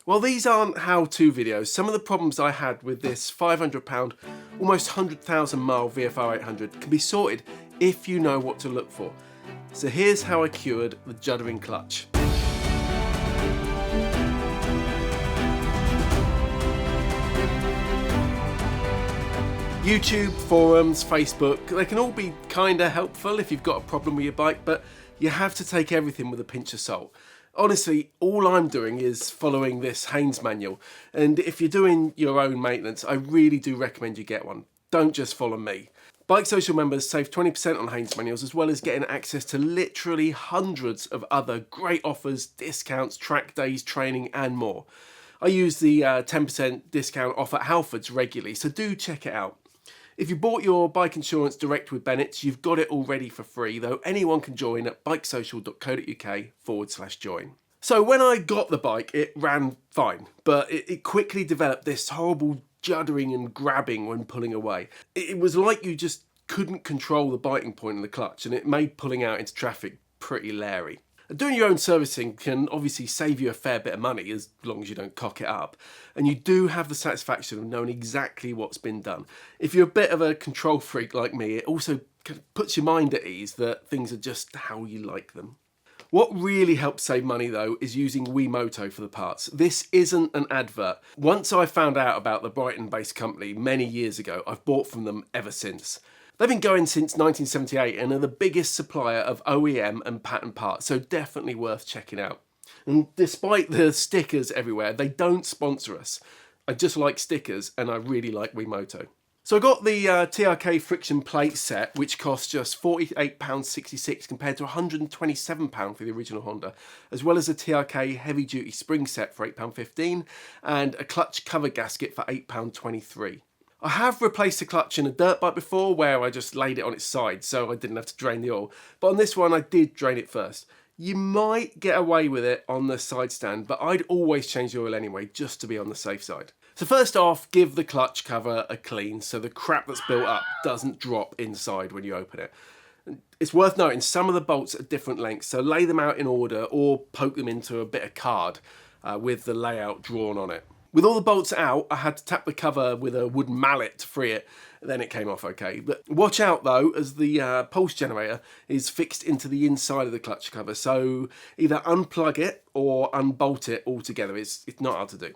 While these aren't how-to videos, some of the problems I had with this £500, almost 100,000 mile VFR800 can be sorted if you know what to look for. So here's how I cured the juddering clutch. YouTube, forums, Facebook, they can all be kinda helpful if you've got a problem with your bike, but you have to take everything with a pinch of salt. Honestly, all I'm doing is following this Haynes manual, and if you're doing your own maintenance, I really do recommend you get one. Don't just follow me. Bike Social members save 20% on Haynes manuals, as well as getting access to literally hundreds of other great offers, discounts, track days, training, and more. I use the 10% discount off at Halfords regularly, so do check it out. If you bought your bike insurance direct with Bennett's, you've got it already for free, though anyone can join at bikesocial.co.uk/join. So when I got the bike, it ran fine, but it quickly developed this horrible juddering and grabbing when pulling away. It was like you just couldn't control the biting point in the clutch, and it made pulling out into traffic pretty leery. Doing your own servicing can obviously save you a fair bit of money as long as you don't cock it up, and you do have the satisfaction of knowing exactly what's been done. If you're a bit of a control freak like me, it also kind of puts your mind at ease that things are just how you like them. What really helps save money though is using Wimoto for the parts. This isn't an advert. Once I found out about the Brighton-based company many years ago, I've bought from them ever since. They've been going since 1978 and are the biggest supplier of OEM and patent parts, so definitely worth checking out. And despite the stickers everywhere, they don't sponsor us. I just like stickers and I really like Wimoto. So I got the TRK friction plate set, which cost just £48.66 compared to £127 for the original Honda, as well as a TRK heavy duty spring set for £8.15 and a clutch cover gasket for £8.23. I have replaced the clutch in a dirt bike before where I just laid it on its side so I didn't have to drain the oil, but on this one I did drain it first. You might get away with it on the side stand, but I'd always change the oil anyway just to be on the safe side. So first off, give the clutch cover a clean so the crap that's built up doesn't drop inside when you open it. It's worth noting some of the bolts are different lengths, so lay them out in order or poke them into a bit of card with the layout drawn on it. With all the bolts out, I had to tap the cover with a wooden mallet to free it, then it came off okay. But watch out though, as the pulse generator is fixed into the inside of the clutch cover, so either unplug it or unbolt it altogether. It's not hard to do.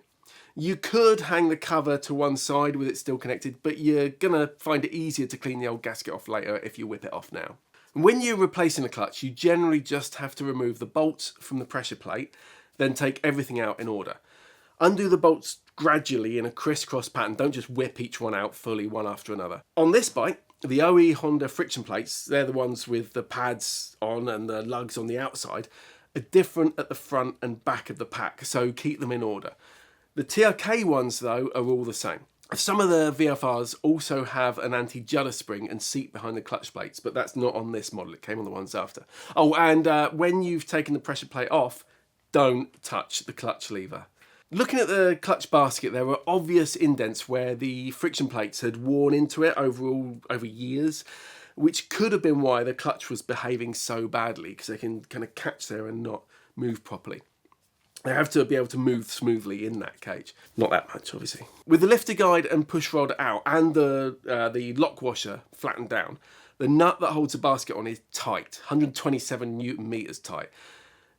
You could hang the cover to one side with it still connected, but you're gonna find it easier to clean the old gasket off later if you whip it off now. When you're replacing the clutch, you generally just have to remove the bolts from the pressure plate, then take everything out in order. Undo the bolts gradually in a crisscross pattern, don't just whip each one out fully one after another. On this bike, the OE Honda friction plates, they're the ones with the pads on and the lugs on the outside, are different at the front and back of the pack, so keep them in order. The TRK ones though are all the same. Some of the VFRs also have an anti-judder spring and seat behind the clutch plates, but that's not on this model, it came on the ones after. Oh, and when you've taken the pressure plate off, don't touch the clutch lever. Looking at the clutch basket, there were obvious indents where the friction plates had worn into it over years, which could have been why the clutch was behaving so badly, because they can kind of catch there and not move properly. They have to be able to move smoothly in that cage. Not that much, obviously. With the lifter guide and push rod out and the lock washer flattened down, the nut that holds the basket on is tight, 127 Newton meters tight.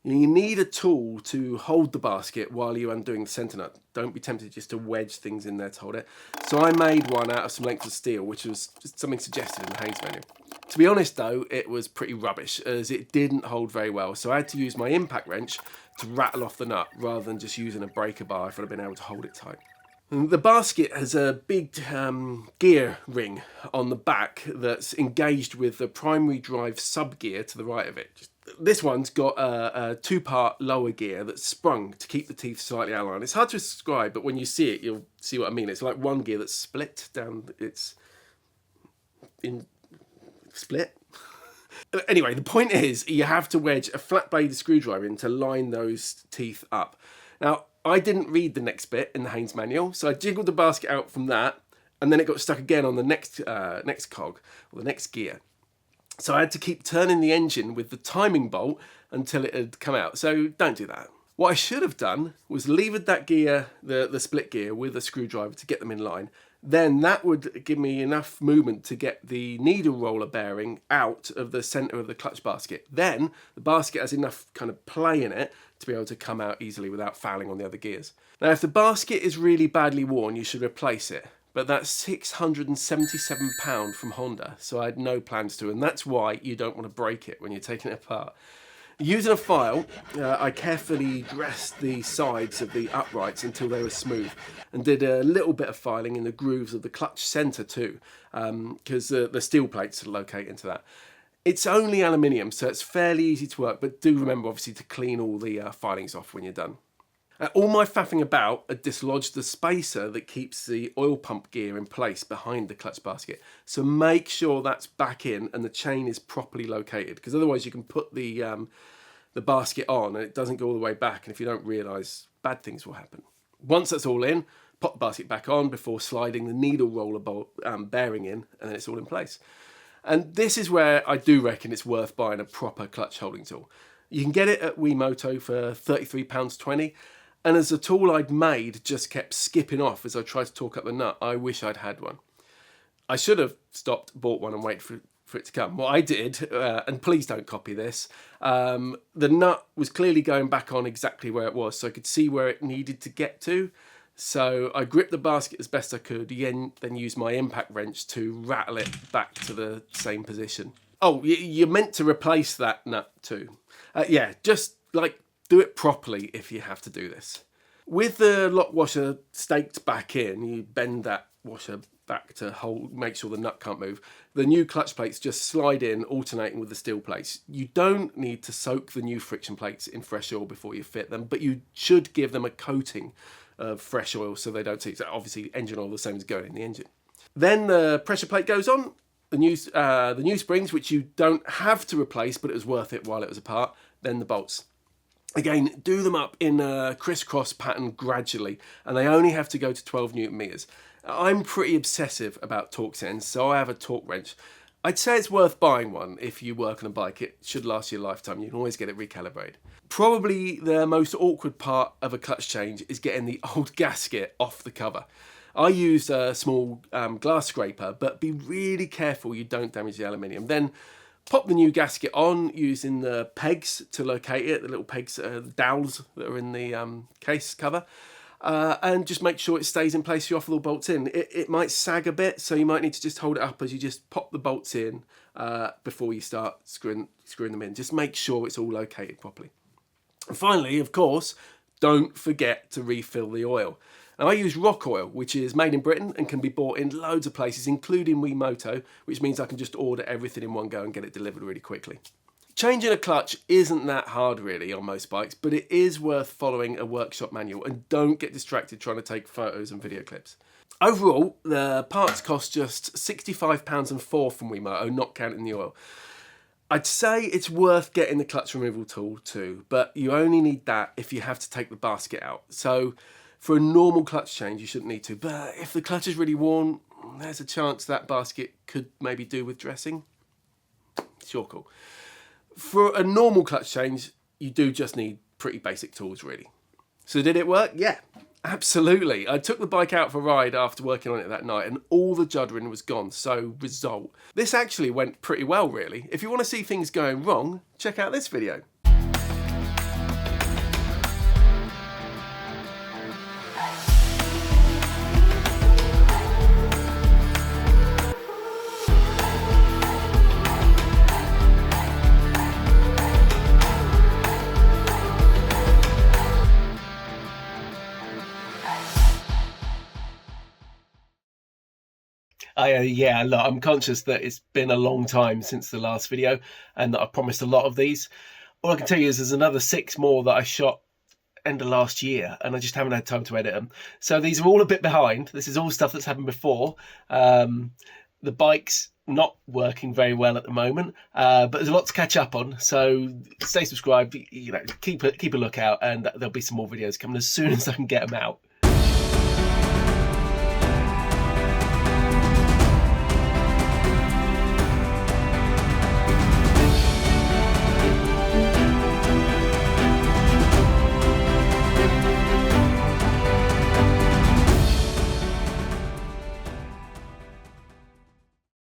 You need a tool to hold the basket while you're undoing the centre nut. Don't be tempted just to wedge things in there to hold it. So I made one out of some lengths of steel, which was just something suggested in the Haynes menu. To be honest though, it was pretty rubbish as it didn't hold very well. So I had to use my impact wrench to rattle off the nut rather than just using a breaker bar if I'd have been able to hold it tight. The basket has a big gear ring on the back that's engaged with the primary drive sub-gear to the right of it. This one's got a two-part lower gear that's sprung to keep the teeth slightly aligned. It's hard to describe, but when you see it, you'll see what I mean. It's like one gear that's split down its... split? Anyway, the point is you have to wedge a flat blade screwdriver in to line those teeth up. Now, I didn't read the next bit in the Haynes manual, so I jiggled the basket out from that, and then it got stuck again on the next cog, or the next gear. So I had to keep turning the engine with the timing bolt until it had come out. So don't do that. What I should have done was levered that gear, the split gear, with a screwdriver to get them in line. Then that would give me enough movement to get the needle roller bearing out of the centre of the clutch basket. Then the basket has enough kind of play in it to be able to come out easily without fouling on the other gears. Now, if the basket is really badly worn, you should replace it. But that's £677 from Honda, so I had no plans to, and that's why you don't want to break it when you're taking it apart. Using a file, I carefully dressed the sides of the uprights until they were smooth, and did a little bit of filing in the grooves of the clutch centre too, because the steel plates locate into that. It's only aluminium, so it's fairly easy to work, but do remember obviously to clean all the filings off when you're done. All my faffing about had dislodged the spacer that keeps the oil pump gear in place behind the clutch basket. So make sure that's back in and the chain is properly located, because otherwise you can put the basket on and it doesn't go all the way back, and if you don't realise, bad things will happen. Once that's all in, pop the basket back on before sliding the needle roller bearing in, and then it's all in place. And this is where I do reckon it's worth buying a proper clutch holding tool. You can get it at Wiimoto for £33.20. And as the tool I'd made just kept skipping off as I tried to torque up the nut, I wish I'd had one. I should have stopped, bought one and waited for it to come. What I did, and please don't copy this, the nut was clearly going back on exactly where it was, so I could see where it needed to get to. So I gripped the basket as best I could, then used my impact wrench to rattle it back to the same position. Oh, you're meant to replace that nut too. Yeah, just like do it properly if you have to do this. With the lock washer staked back in, you bend that washer back to make sure the nut can't move. The new clutch plates just slide in, alternating with the steel plates. You don't need to soak the new friction plates in fresh oil before you fit them, but you should give them a coating of fresh oil so they don't see. So obviously engine oil the same as going in the engine. Then the pressure plate goes on. The new springs, which you don't have to replace, but it was worth it while it was apart. Then the bolts. Again, do them up in a crisscross pattern gradually, and they only have to go to 12 Newton meters. I'm pretty obsessive about torque settings, so I have a torque wrench. I'd say it's worth buying one if you work on a bike. It should last you a lifetime. You can always get it recalibrated. Probably the most awkward part of a clutch change is getting the old gasket off the cover. I used a small glass scraper, but be really careful you don't damage the aluminium. Then pop the new gasket on using the pegs to locate it, the little pegs, the dowels that are in the case cover, and just make sure it stays in place. You offer the bolts in. It might sag a bit, so you might need to just hold it up as you just pop the bolts in before you start screwing them in. Just make sure it's all located properly. And finally, of course, don't forget to refill the oil. Now, I use rock oil, which is made in Britain and can be bought in loads of places, including Wiimoto, which means I can just order everything in one go and get it delivered really quickly. Changing a clutch isn't that hard really on most bikes, but it is worth following a workshop manual, and don't get distracted trying to take photos and video clips. Overall, the parts cost just £65.04 from Wiimoto, not counting the oil. I'd say it's worth getting the clutch removal tool too, but you only need that if you have to take the basket out. So for a normal clutch change, you shouldn't need to. But if the clutch is really worn, there's a chance that basket could maybe do with dressing. It's your call. For a normal clutch change, you do just need pretty basic tools, really. So did it work? Yeah, absolutely. I took the bike out for a ride after working on it that night, and all the juddering was gone. So result. This actually went pretty well, really. If you want to see things going wrong, check out this video. Yeah, look, I'm conscious that it's been a long time since the last video and that I promised a lot of these. All I can tell you is there's another 6 more that I shot end of last year and I just haven't had time to edit them. So these are all a bit behind. This is all stuff that's happened before. The bike's not working very well at the moment, but there's a lot to catch up on. So stay subscribed, keep a lookout, and there'll be some more videos coming as soon as I can get them out.